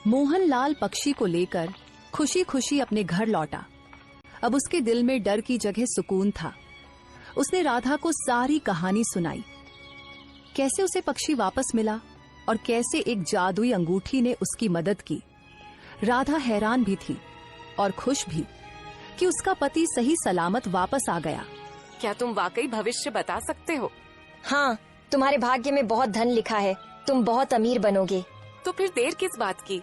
मोहनलाल पक्षी को लेकर खुशी खुशी अपने घर लौटा। अब उसके दिल में डर की जगह सुकून था। उसने राधा को सारी कहानी सुनाई, कैसे उसे पक्षी वापस मिला और कैसे एक जादुई अंगूठी ने उसकी मदद की। राधा हैरान भी थी और खुश भी कि उसका पति सही सलामत वापस आ गया। क्या तुम वाकई भविष्य बता सकते हो? हाँ, तुम्हारे भाग्य में बहुत धन लिखा है, तुम बहुत अमीर बनोगे। तो फिर देर किस बात की?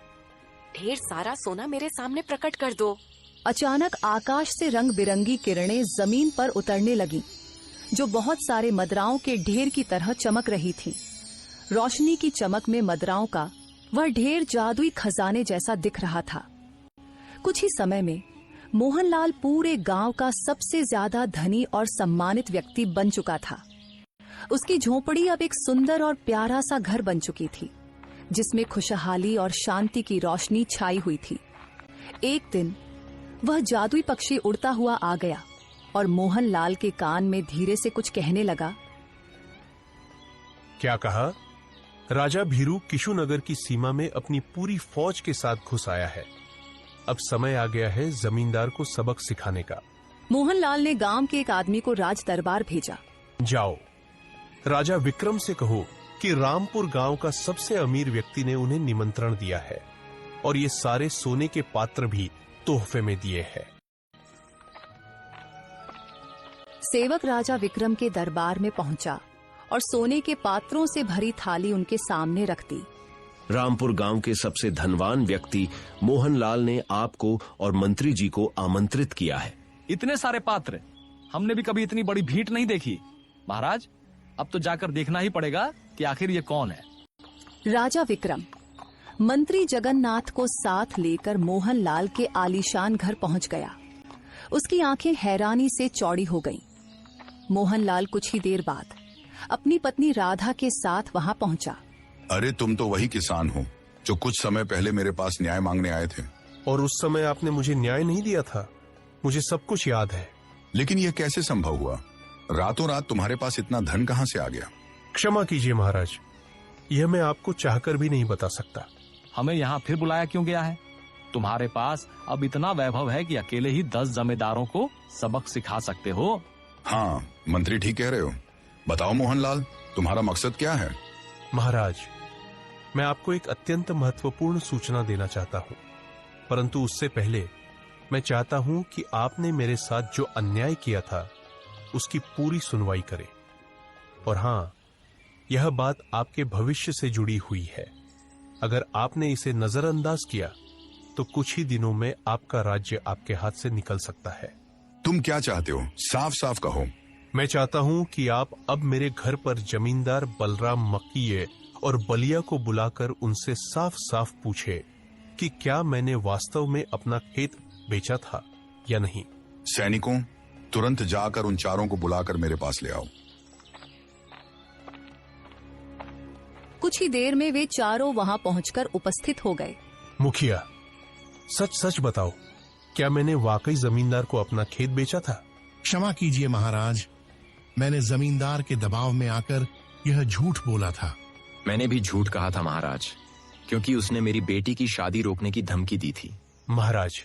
ढेर सारा सोना मेरे सामने प्रकट कर दो। अचानक आकाश से रंग बिरंगी किरणें जमीन पर उतरने लगीं, जो बहुत सारे मदराओं के ढेर की तरह चमक रही थीं। रोशनी की चमक में मदराओं का वह ढेर जादुई खजाने जैसा दिख रहा था। कुछ ही समय में मोहनलाल पूरे गांव का सबसे ज्यादा धनी और सम्मानित व्यक्ति बन चुका था। उसकी झोपड़ी अब एक सुंदर और प्यारा सा घर बन चुकी थी, जिसमें खुशहाली और शांति की रोशनी छाई हुई थी। एक दिन वह जादुई पक्षी उड़ता हुआ आ गया और मोहनलाल के कान में धीरे से कुछ कहने लगा। क्या कहा? राजा भीरू किशुनगर की सीमा में अपनी पूरी फौज के साथ घुस आया है। अब समय आ गया है जमींदार को सबक सिखाने का। मोहनलाल ने गांव के एक आदमी को राज दरबार भेजा। जाओ, राजा विक्रम से कहो कि रामपुर गांव का सबसे अमीर व्यक्ति ने उन्हें निमंत्रण दिया है और ये सारे सोने के पात्र भी तोहफे में दिए हैं। सेवक राजा विक्रम के दरबार में पहुंचा और सोने के पात्रों से भरी थाली उनके सामने रख दी। रामपुर गांव के सबसे धनवान व्यक्ति मोहनलाल ने आपको और मंत्री जी को आमंत्रित किया है। इतने सारे पात्र, हमने भी कभी इतनी बड़ी भीड़ नहीं देखी। महाराज, अब तो जाकर देखना ही पड़ेगा कि आखिर ये कौन है। राजा विक्रम मंत्री जगन्नाथ को साथ लेकर मोहनलाल के आलीशान घर पहुंच गया। उसकी आंखें हैरानी से चौड़ी हो गईं। मोहनलाल कुछ ही देर बाद अपनी पत्नी राधा के साथ वहां पहुंचा। अरे, तुम तो वही किसान हो जो कुछ समय पहले मेरे पास न्याय मांगने आए थे। और उस समय आपने मुझे न्याय नहीं दिया था, मुझे सब कुछ याद है। लेकिन यह कैसे संभव हुआ? रातों रात तुम्हारे पास इतना धन कहां से आ गया? क्षमा कीजिए महाराज, यह मैं आपको चाहकर भी नहीं बता सकता। हमें यहाँ फिर बुलाया क्यों गया है? तुम्हारे पास अब इतना वैभव है कि अकेले ही 10 जमींदारों को सबक सिखा सकते हो। हाँ, मंत्री ठीक कह रहे हो। बताओ मोहनलाल, तुम्हारा मकसद क्या है? महाराज, मैं आपको एक अत्यंत महत्वपूर्ण सूचना देना चाहता हूं, परंतु उससे पहले मैं चाहता हूं कि आपने मेरे साथ जो अन्याय किया था उसकी पूरी सुनवाई करें। और हां, यह बात आपके भविष्य से जुड़ी हुई है। अगर आपने इसे नजरअंदाज किया तो कुछ ही दिनों में आपका राज्य आपके हाथ से निकल सकता है। तुम क्या चाहते हो? साफ साफ कहो। मैं चाहता हूं कि आप अब मेरे घर पर जमींदार बलराम मक्कीये और बलिया को बुलाकर उनसे साफ साफ पूछे कि क्या मैंने वास्तव में अपना खेत बेचा था या नहीं। सैनिकों, तुरंत जाकर उन चारों को बुलाकर मेरे पास ले आओ। कुछ ही देर में वे चारों वहां पहुंचकर उपस्थित हो गए। मुखिया, सच सच बताओ, क्या मैंने वाकई जमींदार को अपना खेत बेचा था? क्षमा कीजिए महाराज, मैंने जमींदार के दबाव में आकर यह झूठ बोला था। मैंने भी झूठ कहा था महाराज, क्योंकि उसने मेरी बेटी की शादी रोकने की धमकी दी थी। महाराज,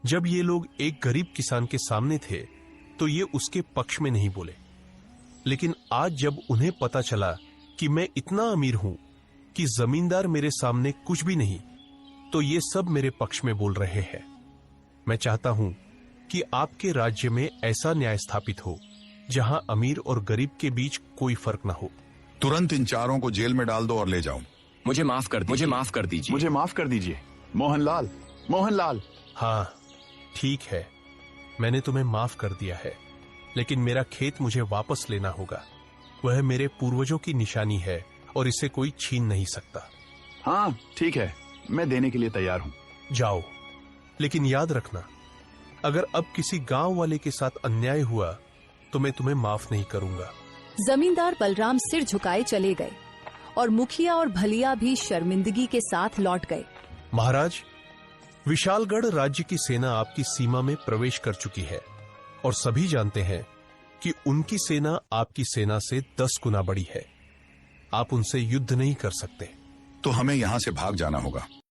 जब ये लोग एक गरीब किसान के सामने थे तो ये उसके पक्ष में नहीं बोले, लेकिन आज जब उन्हें पता चला कि मैं इतना अमीर हूं कि जमींदार मेरे सामने कुछ भी नहीं, तो ये सब मेरे पक्ष में बोल रहे हैं। मैं चाहता हूं कि आपके राज्य में ऐसा न्याय स्थापित हो जहां अमीर और गरीब के बीच कोई फर्क ना हो। तुरंत इन चारों को जेल में डाल दो और ले जाओ। मुझे माफ कर दीजिए। मुझे माफ कर दीजिए। मोहनलाल, मोहनलाल। हाँ, ठीक है, मैंने तुम्हें माफ कर दिया है, लेकिन मेरा खेत मुझे वापस लेना होगा। वह मेरे पूर्वजों की निशानी है और इसे कोई छीन नहीं सकता। हाँ ठीक है, मैं देने के लिए तैयार हूँ। जाओ, लेकिन याद रखना, अगर अब किसी गांव वाले के साथ अन्याय हुआ तो मैं तुम्हें माफ नहीं करूंगा। जमींदार बलराम सिर झुकाए चले गए और मुखिया और भलिया भी शर्मिंदगी के साथ लौट गए। महाराज, विशालगढ़ राज्य की सेना आपकी सीमा में प्रवेश कर चुकी है और सभी जानते हैं कि उनकी सेना आपकी सेना से 10 गुना बड़ी है। आप उनसे युद्ध नहीं कर सकते। तो हमें यहां से भाग जाना होगा।